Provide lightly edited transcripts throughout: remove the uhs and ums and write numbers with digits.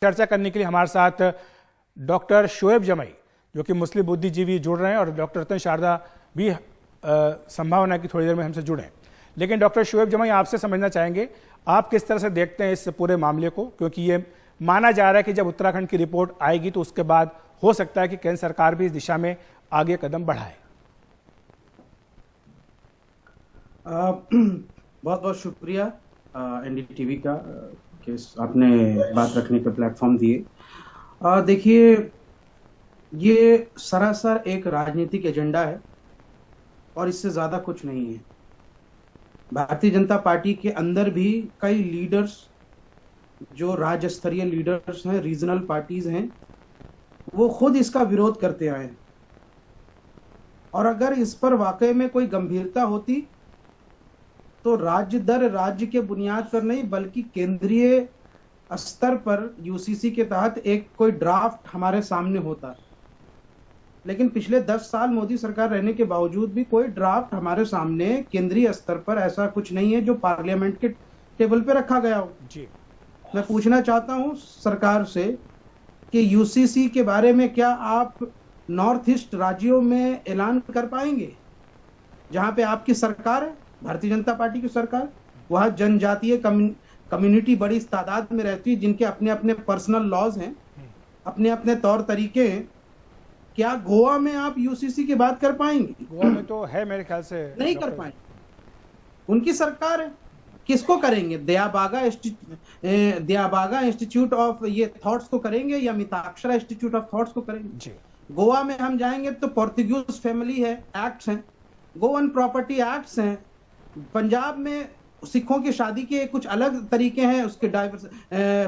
चर्चा करने के लिए हमारे साथ डॉक्टर शोएब जमाई जो कि मुस्लिम बुद्धिजीवी जुड़ रहे हैं और डॉक्टर रतन शारदा भी संभावना है कि थोड़ी देर में हमसे जुड़ें। लेकिन डॉक्टर शोएब जमाई आपसे समझना चाहेंगे आप किस तरह से देखते हैं इस पूरे मामले को, क्योंकि ये माना जा रहा है कि जब उत्तराखंड की रिपोर्ट आएगी तो उसके बाद हो सकता है कि केंद्र सरकार भी इस दिशा में आगे कदम बढ़ाए। बहुत बहुत शुक्रिया एनडीटीवी का कि आपने बात रखने का प्लेटफॉर्म दिए। देखिए, ये सरासर एक राजनीतिक एजेंडा है और इससे ज्यादा कुछ नहीं है। भारतीय जनता पार्टी के अंदर भी कई लीडर्स जो राज्य स्तरीय लीडर्स हैं, रीजनल पार्टीज हैं, वो खुद इसका विरोध करते आए हैं। और अगर इस पर वाकई में कोई गंभीरता होती तो राज्य दर राज्य के बुनियाद पर नहीं बल्कि केंद्रीय स्तर पर यूसीसी के तहत एक कोई ड्राफ्ट हमारे सामने होता। लेकिन पिछले 10 साल मोदी सरकार रहने के बावजूद भी कोई ड्राफ्ट हमारे सामने केंद्रीय स्तर पर ऐसा कुछ नहीं है जो पार्लियामेंट के टेबल पे रखा गया हो। जी, मैं पूछना चाहता हूं सरकार से कि यूसीसी के बारे में क्या आप नॉर्थ ईस्ट राज्यों में ऐलान कर पाएंगे जहां पे आपकी सरकार है, भारतीय जनता पार्टी की सरकार, वहां जनजातीय कम्युनिटी बड़ी तादाद में रहती है जिनके अपने अपने पर्सनल लॉज हैं, अपने अपने तौर तरीके हैं। क्या गोवा में आप यूसीसी की बात कर पाएंगे? गोवा में तो है मेरे ख्याल से नहीं कर पाएंगे, उनकी सरकार है। किसको करेंगे? दयाबागा इंस्टीट्यूट ऑफ ये थॉट्स को करेंगे या मिताक्षरा इंस्टीट्यूट ऑफ थॉट्स को करेंगे? जी। गोवा में हम जाएंगे तो पोर्तुगीज फैमिली है एक्ट्स हैं, गोवन प्रॉपर्टी एक्ट्स हैं। पंजाब में सिखों की शादी के कुछ अलग तरीके हैं, उसके डाइवर्स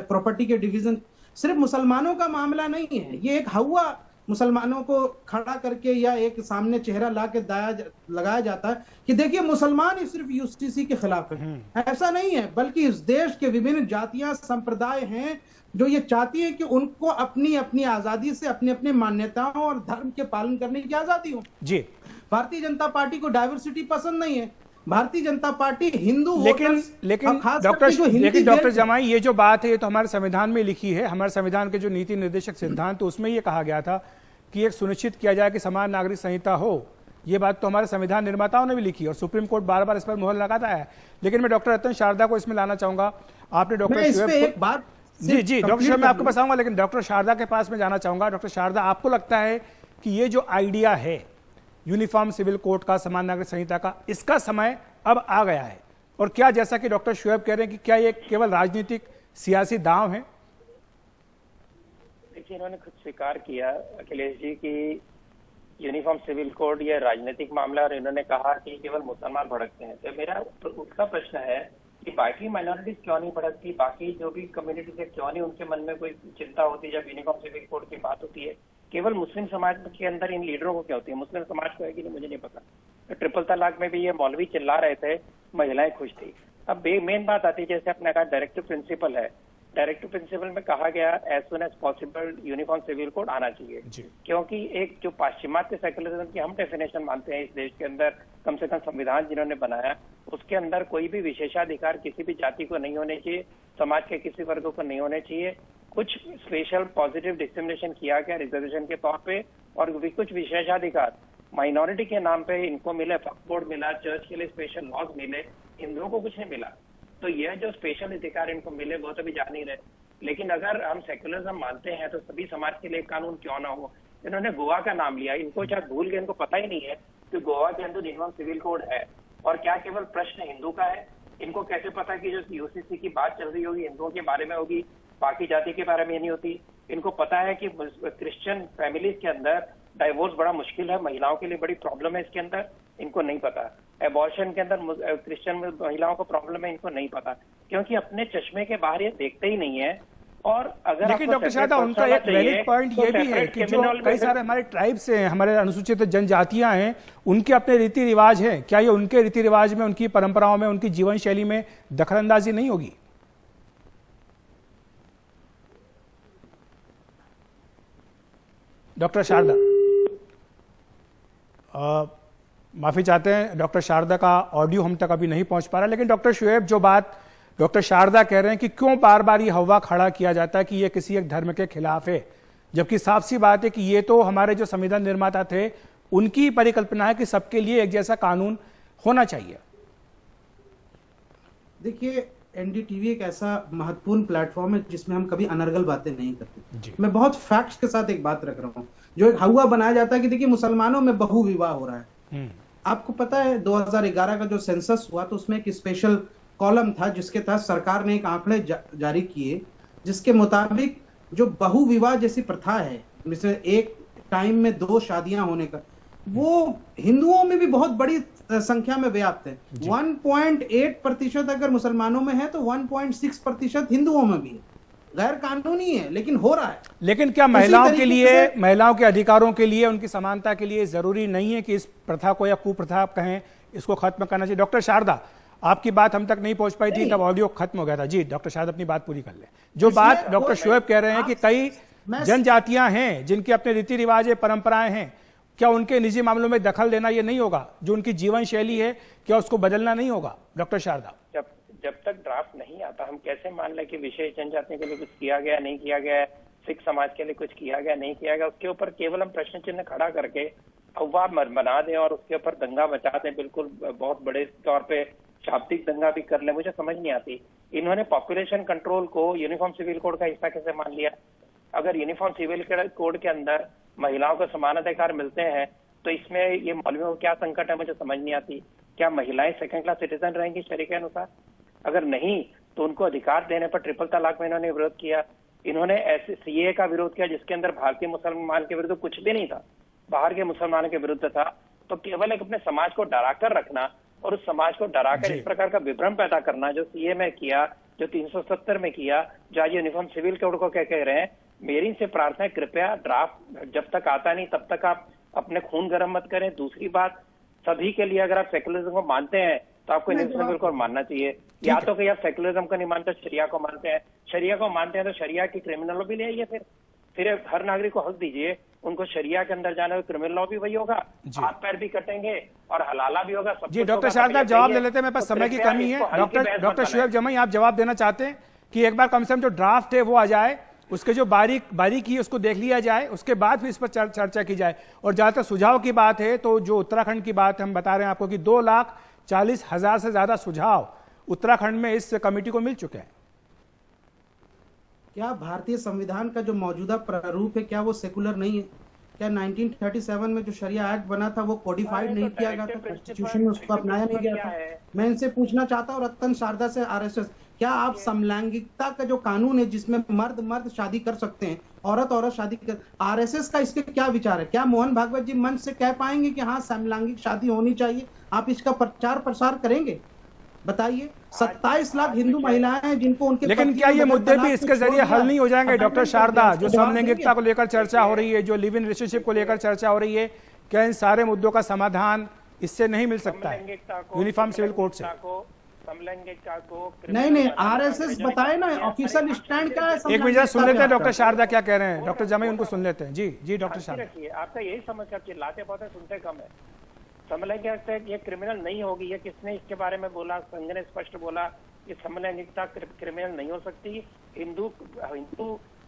प्रॉपर्टी के डिवीजन। सिर्फ मुसलमानों का मामला नहीं है, ये एक हवा मुसलमानों को खड़ा करके या एक सामने चेहरा ला के लगाया जाता है कि देखिए मुसलमान ही सिर्फ यूसीसी के खिलाफ है। ऐसा नहीं है, बल्कि इस देश के विभिन्न जातियां संप्रदाय हैं जो ये चाहती है कि उनको अपनी अपनी आजादी से अपने अपने मान्यताओं और धर्म के पालन करने की आजादी हो। जी, भारतीय जनता पार्टी को डाइवर्सिटी पसंद नहीं है। भारतीय जनता पार्टी हिंदू लेकिन डॉक्टर जमाई, ये जो बात है ये तो हमारे संविधान में लिखी है। हमारे संविधान के जो नीति निर्देशक सिद्धांत तो उसमें ये कहा गया था कि एक सुनिश्चित किया जाए कि समान नागरिक संहिता हो। ये बात तो हमारे संविधान निर्माताओं ने भी लिखी और सुप्रीम कोर्ट बार बार इस पर मुहर लगाता है। लेकिन मैं डॉक्टर रतन शारदा को इसमें लाना चाहूंगा। आपने डॉक्टर शोएब जी डॉक्टर शोएब मैं आपके पास आऊंगा, लेकिन डॉक्टर शारदा के पास में जाना चाहूंगा। डॉक्टर शारदा, आपको लगता है कि ये जो आइडिया है यूनिफॉर्म सिविल कोड का, समान नागरिक संहिता का, इसका समय अब आ गया है? और क्या जैसा कि डॉक्टर शोएब कह रहे हैं कि क्या ये केवल राजनीतिक सियासी दांव है? देखिए, इन्होंने खुद स्वीकार किया अखिलेश जी कि यूनिफॉर्म सिविल कोड ये राजनीतिक मामला, और इन्होंने कहा कि केवल मुसलमान भड़कते हैं। तो मेरा उसका प्रश्न है कि बाकी माइनॉरिटीज क्यों नहीं भड़कती, बाकी जो भी कम्युनिटीज है क्यों नहीं उनके मन में कोई चिंता होती जब यूनिफॉर्म सिविल कोड की बात होती है? केवल मुस्लिम समाज के अंदर इन लीडरों को क्या होती है? मुस्लिम समाज को है कि नहीं मुझे नहीं पता। तो ट्रिपल तलाक में भी ये मौलवी चिल्ला रहे थे, महिलाएं खुश थी। अब मेन बात आती है, जैसे अपने कहा डायरेक्टिव प्रिंसिपल है, डायरेक्टिव प्रिंसिपल में कहा गया as soon as possible uniform civil code आना चाहिए, क्योंकि एक जो पाश्चिमात्य सेकुलरिज्म की हम डेफिनेशन मानते हैं इस देश के अंदर, कम से कम संविधान जिन्होंने बनाया उसके अंदर कोई भी विशेषाधिकार किसी भी जाति को नहीं होने चाहिए, समाज के किसी वर्ग को नहीं होने चाहिए। कुछ स्पेशल पॉजिटिव डिस्क्रिमिनेशन किया गया रिजर्वेशन के तौर पे, और भी कुछ विशेषाधिकार माइनॉरिटी के नाम पे इनको मिले, वक्फ बोर्ड मिला, चर्च के लिए स्पेशल लॉज मिले, हिंदुओं को कुछ नहीं मिला। तो यह जो स्पेशल अधिकार इनको मिले वो तो भी जान ही रहे। लेकिन अगर हम सेक्युलरिज्म मानते हैं तो सभी समाज के लिए कानून क्यों ना हो? इन्होंने गोवा का नाम लिया, इनको शायद भूल गए, इनको पता ही नहीं है कि गोवा के अंदर यूनिफॉर्म सिविल कोड है। और क्या केवल प्रश्न हिंदू का है? इनको कैसे पता कि जो यूसीसी की बात चल रही होगी हिंदुओं के बारे में होगी, बाकी जाति के बारे में नहीं होती? इनको पता है कि क्रिश्चियन फैमिलीज के अंदर डाइवोर्स बड़ा मुश्किल है, महिलाओं के लिए बड़ी प्रॉब्लम है इसके अंदर, इनको नहीं पता। एबॉर्शन के अंदर क्रिश्चियन महिलाओं को प्रॉब्लम है, इनको नहीं पता, क्योंकि अपने चश्मे के बाहर ये देखते ही नहीं है। और अगर लेकिन डॉक्टर शारदा, उनका एक वैलिड पॉइंट ये भी है कि जो कई सारे हमारे ट्राइब्स हैं, हमारे अनुसूचित जनजातियां हैं, उनके अपने रीति रिवाज हैं। क्या ये उनके रीति रिवाज में, उनकी परंपराओं में, उनकी जीवन शैली में दखलंदाजी नहीं होगी? डॉक्टर शारदा, माफी चाहते हैं, डॉक्टर शारदा का ऑडियो हम तक अभी नहीं पहुंच पा रहा। लेकिन डॉक्टर शोएब, जो बात डॉक्टर शारदा कह रहे हैं कि क्यों बार बार ये हवा खड़ा किया जाता है कि ये किसी एक धर्म के खिलाफ है, जबकि साफ सी बात है कि ये तो हमारे जो संविधान निर्माता थे उनकी परिकल्पना है कि सबके लिए एक जैसा कानून होना चाहिए। देखिए, एनडीटीवी एक ऐसा महत्वपूर्ण प्लेटफॉर्म है जिसमें हम कभी अनर्गल बातें नहीं करते। जी। मैं बहुत फैक्ट्स के साथ एक बात रख रहा हूँ। जो एक हवा बनाया जाता है कि देखिए मुसलमानों में बहु विवाह हो रहा है। आपको पता है 2011 का जो सेंसस हुआ तो उसमें एक स्पेशल कॉलम था जिसके तहत सरकार ने एक आंकड़े जारी किए, जिसके मुताबिक जो बहु विवाह जैसी प्रथा है, जिसमें एक टाइम में 2 शादियां होने का, वो हिंदुओं में भी बहुत बड़ी संख्या में व्याप्त है। 1.8% अगर मुसलमानों में है तो 1.6% हिंदुओं में भी है। गैर कानूनी है लेकिन हो रहा है। लेकिन क्या महिलाओं के लिए, महिलाओं के अधिकारों के लिए, उनकी समानता के लिए जरूरी नहीं है कि इस प्रथा को या कुप्रथा कहें, इसको खत्म करना चाहिए? डॉक्टर शारदा, आपकी बात हम तक नहीं पहुंच पाई थी, तब ऑडियो खत्म हो गया था। जी डॉक्टर शारदा अपनी बात पूरी कर ले। जो बात डॉक्टर शोएब कह रहे हैं कि कई जनजातियां हैं जिनके अपने रीति रिवाज है, परंपराएं हैं, क्या उनके निजी मामलों में दखल देना ये नहीं होगा? जो उनकी जीवन शैली है क्या उसको बदलना नहीं होगा? डॉक्टर शारदा, जब तक ड्राफ्ट नहीं आता हम कैसे मान लें कि विशेष जनजातियों के लिए कुछ किया गया, नहीं किया गया, सिख समाज के लिए कुछ किया गया, नहीं किया गया, उसके ऊपर केवल हम प्रश्न चिन्ह खड़ा करके अफवाह बना दें और उसके ऊपर दंगा मचा दें, बिल्कुल बहुत बड़े तौर पे शाब्दिक दंगा भी कर ले, मुझे समझ नहीं आती। इन्होंने पॉपुलेशन कंट्रोल को यूनिफॉर्म सिविल कोड का हिस्सा कैसे मान लिया? अगर यूनिफॉर्म सिविल कोड के अंदर महिलाओं को समान अधिकार मिलते हैं तो इसमें ये मौलवियों को क्या संकट है, मुझे समझ नहीं आती। क्या महिलाएं सेकंड क्लास सिटीजन रहेंगी शरीय के अनुसार? अगर नहीं तो उनको अधिकार देने पर ट्रिपल तलाक में इन्होंने विरोध किया। इन्होंने ऐसे सीए का विरोध किया जिसके अंदर भारतीय मुसलमान के विरुद्ध कुछ भी नहीं था, बाहर के मुसलमानों के विरुद्ध था। तो केवल एक अपने समाज को डराकर रखना और उस समाज को डराकर इस प्रकार का विभ्रम पैदा करना, जो सीए में किया, जो 370 में किया, जो आज यूनिफॉर्म सिविल कोड को क्या कह रहे हैं, मेरी से प्रार्थना है कृपया ड्राफ्ट जब तक आता नहीं तब तक आप अपने खून गर्म मत करें। दूसरी बात, सभी के लिए अगर आप सेकुलरिज्म को मानते हैं तो आपको यूनिफॉर्म सिविल कोड मानना चाहिए। या तो कि आप सेकुलरिज्म को नहीं मानते, शरिया को मानते हैं। शरिया को मानते हैं तो शरिया की क्रिमिनल लॉ भी ले आइए, फिर हर नागरिक को हक दीजिए, उनको शरिया के अंदर जाने क्रिमिनल लॉ भी वही होगा, हाथ पैर भी कटेंगे और हलाला भी होगा। जी डॉक्टर शारदा जवाब ले लेते हैं, मेरे पास समय की कमी है। डॉक्टर शोएब जमाई, आप जवाब देना चाहते हैं कि एक बार कम से कम जो ड्राफ्ट है वो आ जाए, उसके जो बारीकी है उसको देख लिया जाए, उसके बाद फिर इस पर चर्चा की जाए। और जहां तक सुझाव की बात है तो जो उत्तराखंड की बात हम बता रहे हैं आपको कि 2,40,000 से ज्यादा सुझाव उत्तराखंड में इस कमेटी को मिल चुके हैं। क्या भारतीय संविधान का जो मौजूदा प्रारूप है क्या वो सेकुलर नहीं है? क्या 1937 में जो शरिया एक्ट बना था वो कोडिफाइड नहीं किया गया था, कॉन्स्टिट्यूशन में उसको अपनाया नहीं गया था? मैं इनसे पूछना चाहता हूँ, रतन शारदा से, आरएसएस, क्या आप समलैंगिकता का जो कानून है जिसमें मर्द शादी कर सकते हैं, औरत शादी कर, आरएसएस का इसके क्या विचार है? क्या मोहन भागवत जी मंच से कह पाएंगे कि हाँ समलैंगिक शादी होनी चाहिए? आप इसका प्रचार प्रसार करेंगे? बताइए। 27 लाख हिंदू महिलाएं हैं जिनको उनके, लेकिन क्या ये मुद्दे भी इसके जरिए हल नहीं हो जाएंगे? डॉक्टर शारदा, जो समलैंगिकता को लेकर चर्चा हो रही है, जो लिव इन रिलेशनशिप को लेकर चर्चा हो रही है, क्या इन सारे मुद्दों का समाधान इससे नहीं मिल सकता है यूनिफॉर्म सिविल कोड से? समलैंगिकता को नहीं, आरएसएस बताए ना ऑफिशियल स्टैंड क्या है। एक मिनट सुन लेते हैं डॉक्टर शारदा क्या कह रहे हैं। डॉक्टर जमाई उनको सुन लेते हैं। जी डॉक्टर शारदा, आपका यही समझ कर चिल्लाते बहुत है, सुनते कम है। समलैंगिकता ये क्रिमिनल नहीं होगी, ये किसने इसके बारे में बोला? संघ ने स्पष्ट बोला कि समलैंगिकता क्रिमिनल नहीं हो सकती। हिंदू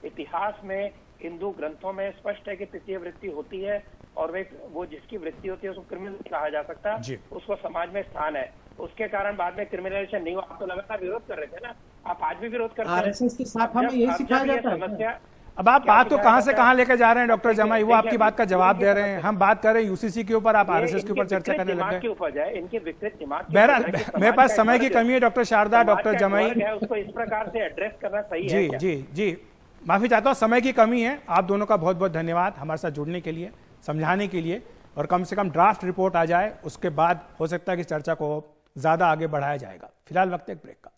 इतिहास में, हिंदू ग्रंथों में स्पष्ट है कि तृतीय वृत्ति होती है और वो जिसकी वृत्ति होती है उसको क्रिमिनल कहा जा सकता है, उसको समाज में स्थान है। उसके कारण बाद में क्रिमिनलाइजेशन नहीं हुआ। आप तो लगातार विरोध कर रहे थे ना, आप आज भी विरोध करते हैं। आरएसएस की शाखा में यही सिखाया जाता है। समस्या अब आप बात तो कहां से कहां लेके जा रहे हैं डॉक्टर जमाई, वो आपकी बात का जवाब दे रहे हैं। हम बात कर रहे हैं यूसीसी के ऊपर, आप आरएसएस के ऊपर चर्चा करने लग गए। इनके विकृत दिमाग, बहरहाल मेरे पास समय की कमी है डॉक्टर शारदा, डॉक्टर जमाई, उसको इस प्रकार से एड्रेस करना सही है। जी माफी चाहता हूँ, समय की कमी है। आप दोनों का बहुत बहुत धन्यवाद हमारे साथ जुड़ने के लिए, समझाने के लिए, और कम से कम ड्राफ्ट रिपोर्ट आ जाए उसके बाद हो सकता है कि चर्चा को ज्यादा आगे बढ़ाया जाएगा। फिलहाल वक्त एक ब्रेक का।